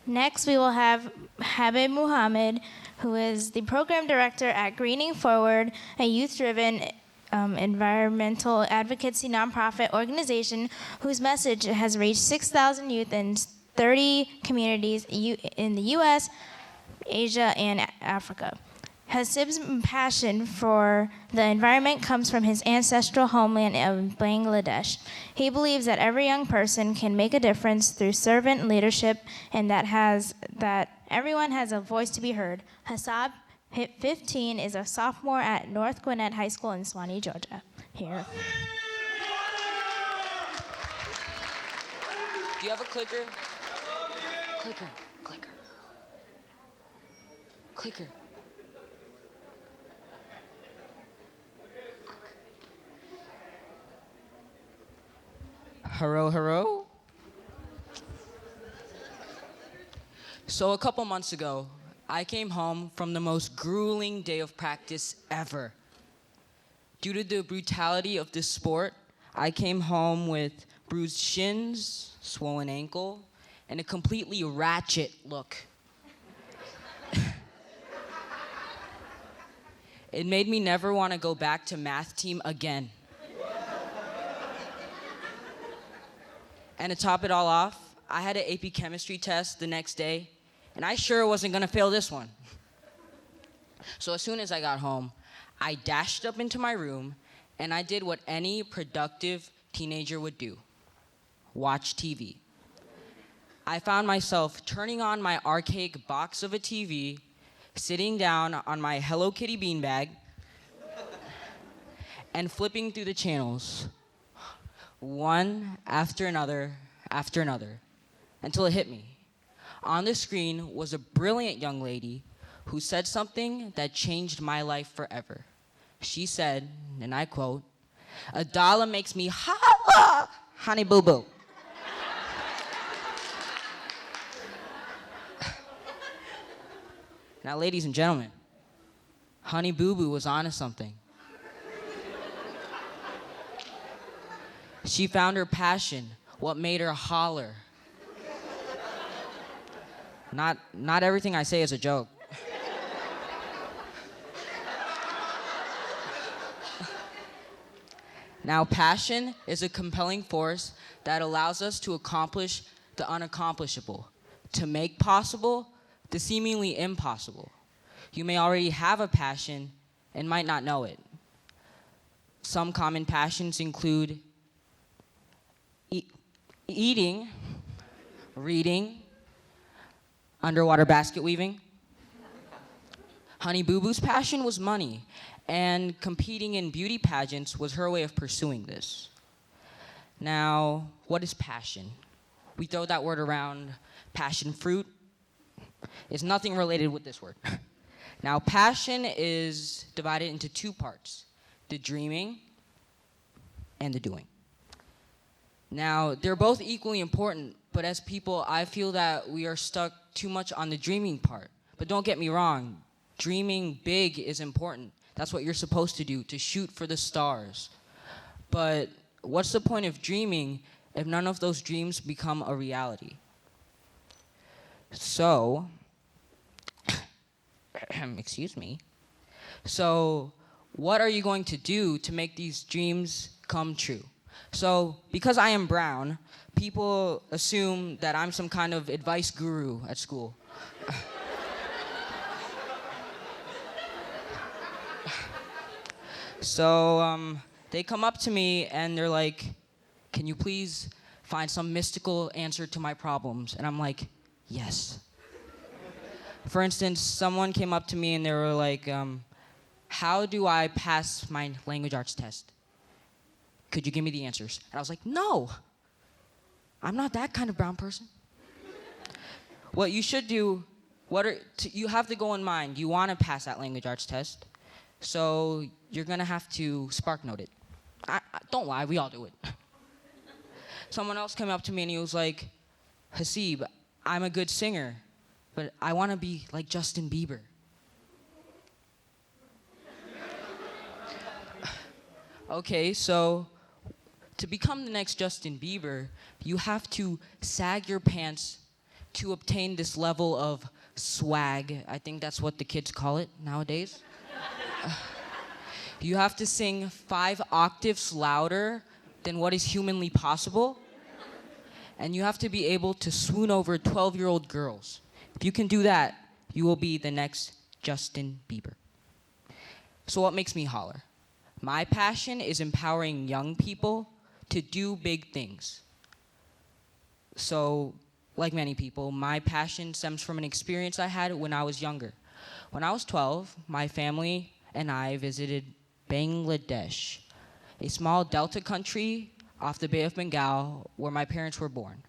Next, we will have Hasib Muhammad, who is the program director at Greening Forward, a youth-driven environmental advocacy nonprofit organization whose message has reached 6,000 youth in 30 communities in the U.S., Asia, and Africa. Hasib's passion for the environment comes from his ancestral homeland of Bangladesh. He believes that every young person can make a difference through servant leadership and that everyone has a voice to be heard. Hasib, 15, is a sophomore at North Gwinnett High School in Suwanee, Georgia. Here. Do you have a clicker? Clicker. Hello. So a couple months ago, I came home from the most grueling day of practice ever. Due to the brutality of this sport, I came home with bruised shins, swollen ankle, and a completely ratchet look. It made me never want to go back to math team again. And to top it all off, I had an AP chemistry test the next day, and I sure wasn't gonna fail this one. So as soon as I got home, I dashed up into my room, and I did what any productive teenager would do: watch TV. I found myself turning on my archaic box of a TV, sitting down on my Hello Kitty beanbag, and flipping through the channels, one after another, until it hit me. On the screen was a brilliant young lady who said something that changed my life forever. She said, and I quote, "A dollar makes me holla, honey boo boo." Now, ladies and gentlemen, Honey Boo Boo was onto something. She found her passion, what made her holler. Not everything I say is a joke. Now, passion is a compelling force that allows us to accomplish the unaccomplishable, to make possible the seemingly impossible. You may already have a passion and might not know it. Some common passions include eating, reading, underwater basket weaving. Honey Boo Boo's passion was money, and competing in beauty pageants was her way of pursuing this. Now, what is passion? We throw that word around, passion fruit. It's nothing related with this word. Now, passion is divided into two parts: the dreaming and the doing. Now, they're both equally important, but as people, I feel that we are stuck too much on the dreaming part. But don't get me wrong, dreaming big is important. That's what you're supposed to do, to shoot for the stars. But what's the point of dreaming if none of those dreams become a reality? So, excuse me. So, what are you going to do to make these dreams come true? So, because I am brown, people assume that I'm some kind of advice guru at school. So, they come up to me and they're like, "Can you please find some mystical answer to my problems?" And I'm like, "Yes." For instance, someone came up to me and they were like, "How do I pass my language arts test? Could you give me the answers?" And I was like, "No, I'm not that kind of brown person." What you should do, you have to go in mind, you want to pass that language arts test, so you're going to have to spark note it. Don't lie, we all do it. Someone else came up to me and he was like, "Hasib, I'm a good singer, but I want to be like Justin Bieber." Okay, so to become the next Justin Bieber, you have to sag your pants to obtain this level of swag. I think that's what the kids call it nowadays. You have to sing 5 octaves louder than what is humanly possible. And you have to be able to swoon over 12-year-old girls. If you can do that, you will be the next Justin Bieber. So what makes me holler? My passion is empowering young people to do big things. So, like many people, my passion stems from an experience I had when I was younger. When I was 12, my family and I visited Bangladesh, a small delta country off the Bay of Bengal where my parents were born.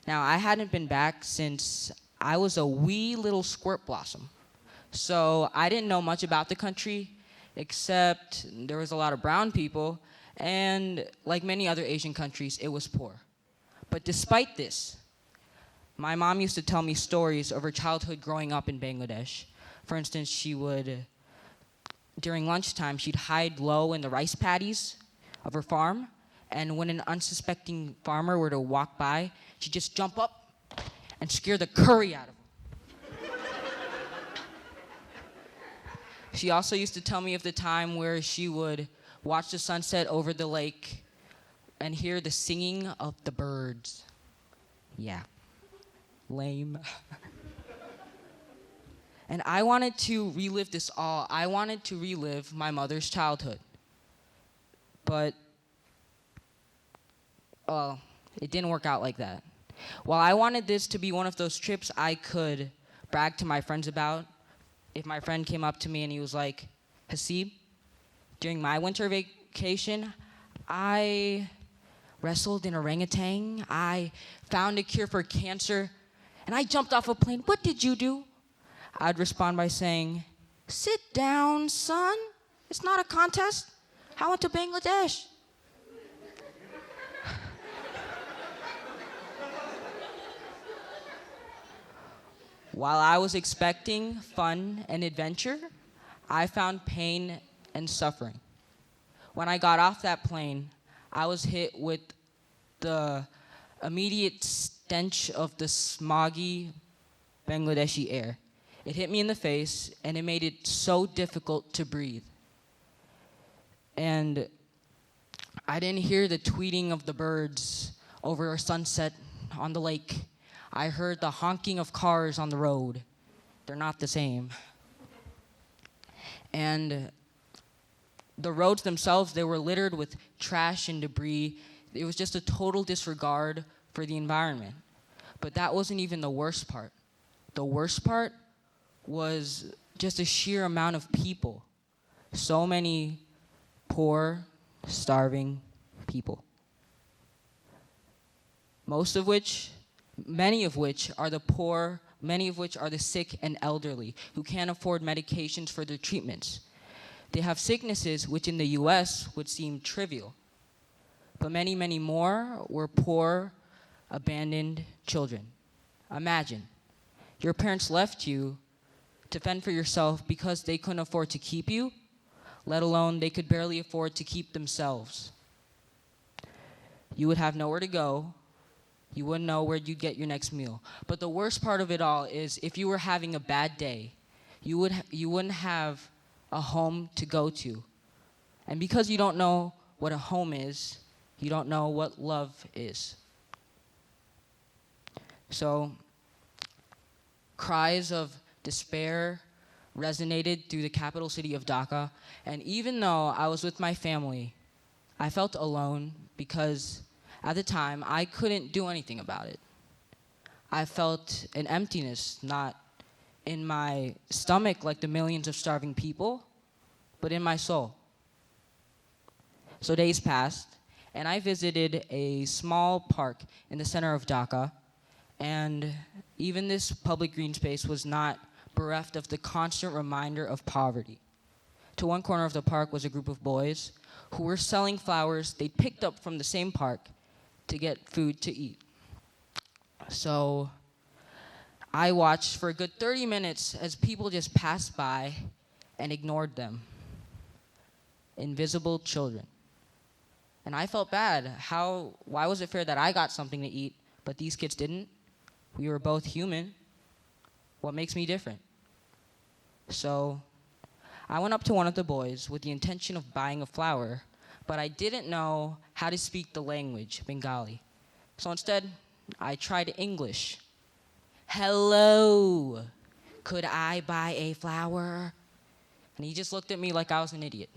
Now, I hadn't been back since I was a wee little squirt blossom. So I didn't know much about the country, except there was a lot of brown people, and like many other Asian countries, it was poor. But despite this, my mom used to tell me stories of her childhood growing up in Bangladesh. For instance, during lunchtime, she'd hide low in the rice paddies of her farm, and when an unsuspecting farmer were to walk by, she'd just jump up and scare the curry out of him. She also used to tell me of the time where she would watch the sunset over the lake and hear the singing of the birds. Yeah, lame. And I wanted to relive this all. I wanted to relive my mother's childhood. But it didn't work out like that. While I wanted this to be one of those trips I could brag to my friends about, if my friend came up to me and he was like, Hasib, during my winter vacation, I wrestled an orangutan, I found a cure for cancer, and I jumped off a plane. What did you do? I'd respond by saying, sit down, son. It's not a contest. I went to Bangladesh. While I was expecting fun and adventure, I found pain and suffering. When I got off that plane, I was hit with the immediate stench of the smoggy Bangladeshi air. It hit me in the face, and it made it so difficult to breathe. And I didn't hear the tweeting of the birds over a sunset on the lake. I heard the honking of cars on the road. They're not the same. And the roads themselves, they were littered with trash and debris. It was just a total disregard for the environment. But that wasn't even the worst part. The worst part was just the sheer amount of people. So many poor, starving people. Many of which are the poor, many of which are the sick and elderly who can't afford medications for their treatments. They have sicknesses which in the US would seem trivial. But many, many more were poor, abandoned children. Imagine, your parents left you to fend for yourself because they couldn't afford to keep you, let alone they could barely afford to keep themselves. You would have nowhere to go. You wouldn't know where you'd get your next meal. But the worst part of it all is if you were having a bad day, you wouldn't have a home to go to. And because you don't know what a home is, you don't know what love is. So, cries of despair resonated through the capital city of Dhaka. And even though I was with my family, I felt alone because at the time, I couldn't do anything about it. I felt an emptiness, not in my stomach like the millions of starving people, but in my soul. So days passed, and I visited a small park in the center of Dhaka, and even this public green space was not bereft of the constant reminder of poverty. To one corner of the park was a group of boys who were selling flowers they'd picked up from the same park to get food to eat. So I watched for a good 30 minutes as people just passed by and ignored them. Invisible children. And I felt bad. Why was it fair that I got something to eat, but these kids didn't? We were both human. What makes me different? So I went up to one of the boys with the intention of buying a flower, but I didn't know how to speak the language, Bengali. So instead, I tried English. Hello, could I buy a flower? And he just looked at me like I was an idiot.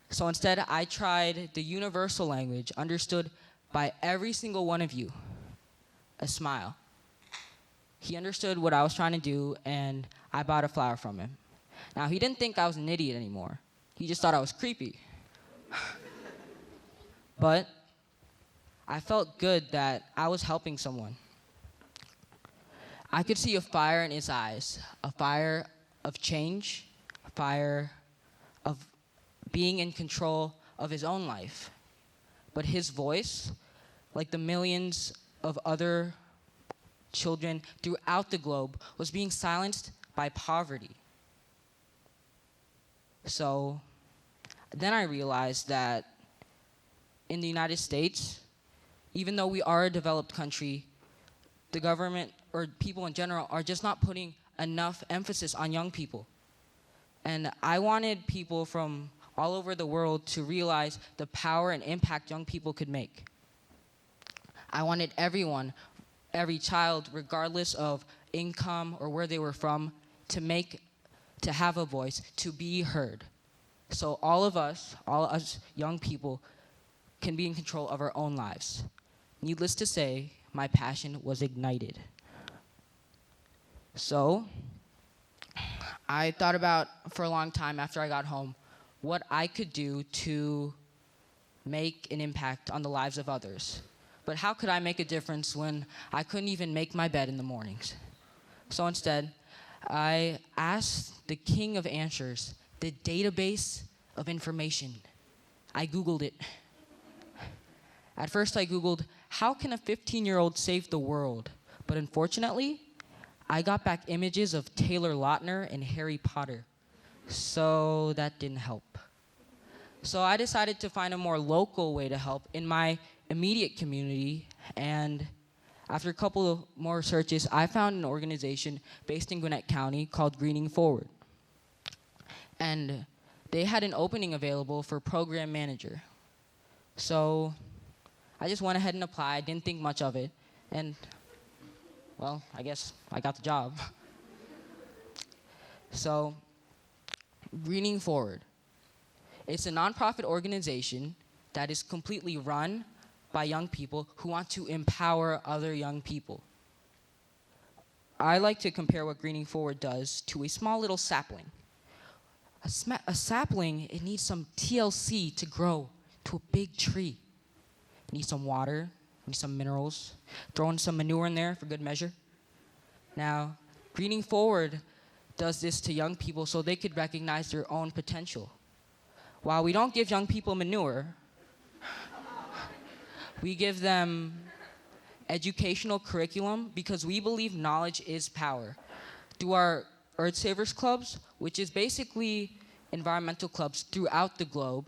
So instead, I tried the universal language understood by every single one of you, a smile. He understood what I was trying to do, and I bought a flower from him. Now, he didn't think I was an idiot anymore. He just thought I was creepy. But I felt good that I was helping someone. I could see a fire in his eyes, a fire of change, a fire of being in control of his own life. But his voice, like the millions of other children throughout the globe, was being silenced by poverty. So then I realized that in the United States, even though we are a developed country, the government or people in general are just not putting enough emphasis on young people. And I wanted people from all over the world to realize the power and impact young people could make. I wanted everyone, every child, regardless of income or where they were from, to have a voice, to be heard. So all of us young people, can be in control of our own lives. Needless to say, my passion was ignited. So I thought about, for a long time after I got home, what I could do to make an impact on the lives of others. But how could I make a difference when I couldn't even make my bed in the mornings? So instead, I asked the king of answers, the database of information. I Googled it. At first I Googled, how can a 15-year-old save the world? But unfortunately, I got back images of Taylor Lautner and Harry Potter. So that didn't help. So I decided to find a more local way to help in my immediate community, and after a couple of more searches, I found an organization based in Gwinnett County called Greening Forward. And they had an opening available for program manager. So I just went ahead and applied, didn't think much of it, and well, I guess I got the job. So, Greening Forward. It's a nonprofit organization that is completely run by young people who want to empower other young people. I like to compare what Greening Forward does to a small little sapling. A sapling, it needs some TLC to grow to a big tree. It needs some water, it needs some minerals, throw in some manure in there for good measure. Now, Greening Forward does this to young people so they could recognize their own potential. While we don't give young people manure, we give them educational curriculum because we believe knowledge is power. Through our Earth Savers Clubs, which is basically environmental clubs throughout the globe,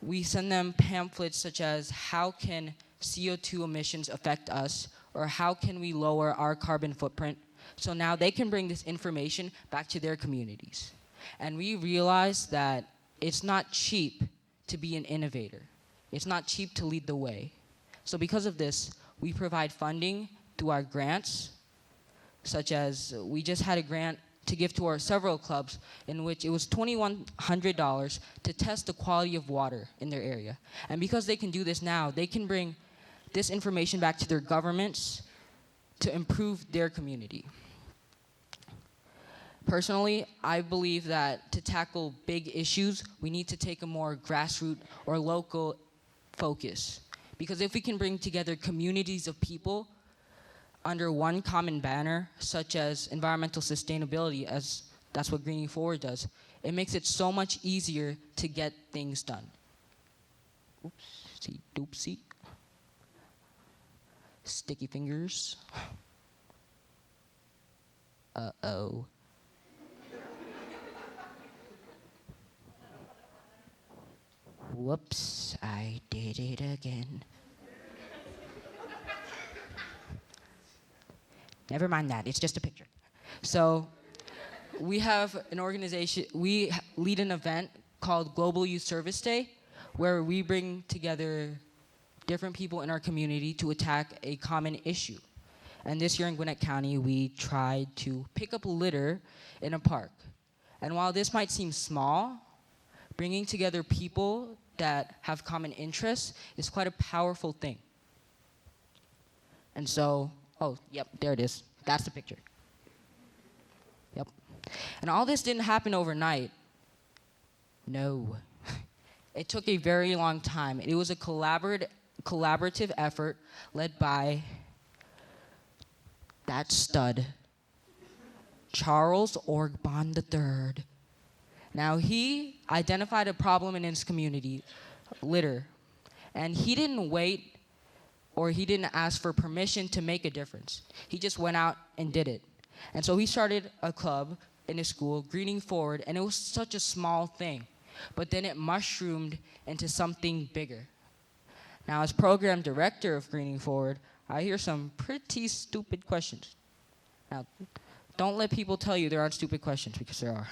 we send them pamphlets such as how can CO2 emissions affect us, or how can we lower our carbon footprint, so now they can bring this information back to their communities. And we realize that it's not cheap to be an innovator. It's not cheap to lead the way. So because of this, we provide funding through our grants, such as we just had a grant to give to our several clubs in which it was $2,100 to test the quality of water in their area. And because they can do this now, they can bring this information back to their governments to improve their community. Personally, I believe that to tackle big issues, we need to take a more grassroots or local focus. Because if we can bring together communities of people under one common banner, such as environmental sustainability, as that's what Greening Forward does, it makes it so much easier to get things done. Oopsie doopsie. Sticky fingers. Uh-oh. Whoops, I did it again. Never mind that, it's just a picture. So we have an organization, we lead an event called Global Youth Service Day, where we bring together different people in our community to attack a common issue. And this year in Gwinnett County, we tried to pick up litter in a park. And while this might seem small, bringing together people that have common interests is quite a powerful thing. And so, oh, yep, there it is. That's the picture. Yep. And all this didn't happen overnight. No. It took a very long time. It was a collaborative effort led by that stud, Charles Orgbon III. Now, he identified a problem in his community, litter, and he didn't wait or he didn't ask for permission to make a difference. He just went out and did it. And so he started a club in his school, Greening Forward, and it was such a small thing, but then it mushroomed into something bigger. Now, as program director of Greening Forward, I hear some pretty stupid questions. Now, don't let people tell you there aren't stupid questions, because there are.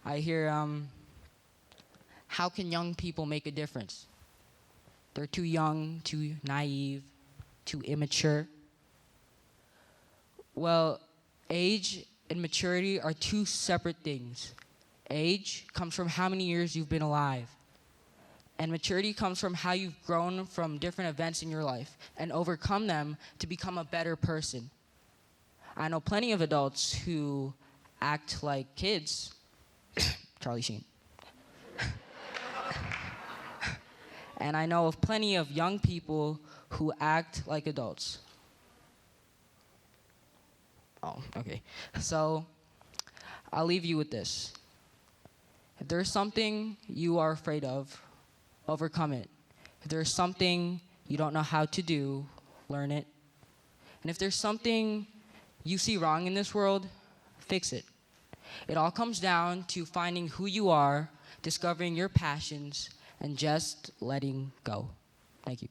I hear, how can young people make a difference? They're too young, too naive, too immature. Well, age and maturity are two separate things. Age comes from how many years you've been alive. And maturity comes from how you've grown from different events in your life and overcome them to become a better person. I know plenty of adults who act like kids. Charlie Sheen. And I know of plenty of young people who act like adults. Oh, okay. So I'll leave you with this. If there's something you are afraid of, overcome it. If there's something you don't know how to do, learn it. And if there's something you see wrong in this world, fix it. It all comes down to finding who you are, discovering your passions, and just letting go. Thank you.